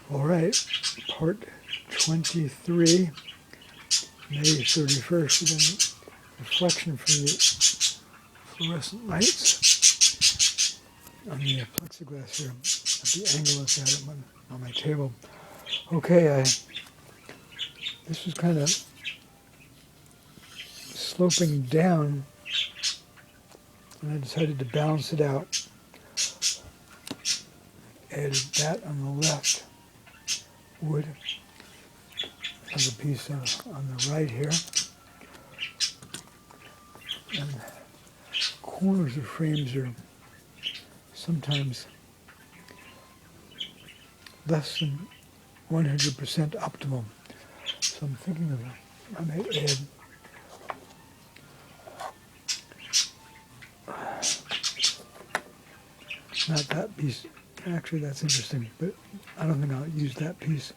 All right, part 23, May 31st, again, reflection from the fluorescent lights on the plexiglass here, at the angle it's at on my table. Okay, this was kind of sloping down, and I decided to balance it out. Added that on the left, wood, as a piece on the right here, and corners of frames are sometimes less than 100% optimal. So I'm thinking of, I might add not that piece. Actually, that's interesting, but I don't think I'll use that piece.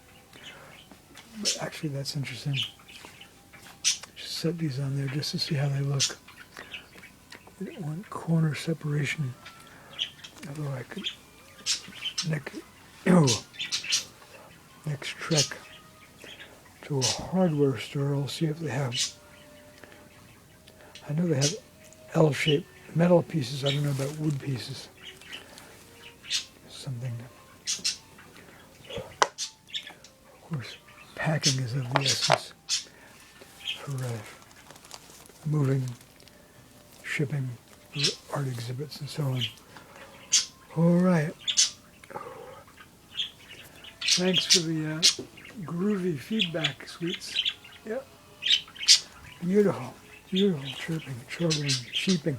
But actually, that's interesting. Just set these on there just to see how they look. I don't want corner separation, although I could next trek to a hardware store. I'll see if they have, I know they have L-shaped metal pieces. I don't know about wood pieces. Something. Of course, packing is of the essence for moving, shipping, art exhibits, and so on. All right. Thanks for the groovy feedback, sweets. Yep. Beautiful, beautiful chirping, chortling, cheeping.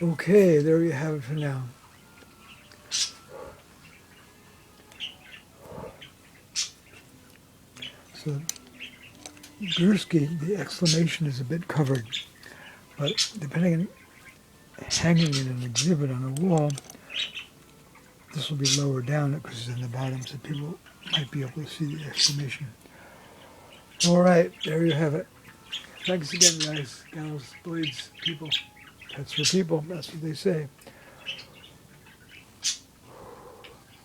Okay, there you have it for now. So, Gursky, the exclamation is a bit covered, but depending on hanging in an exhibit on a wall, this will be lower down because it's in the bottom, so people might be able to see the exclamation. All right, there you have it. Thanks again, guys, gals, blades, people. That's for people, that's what they say.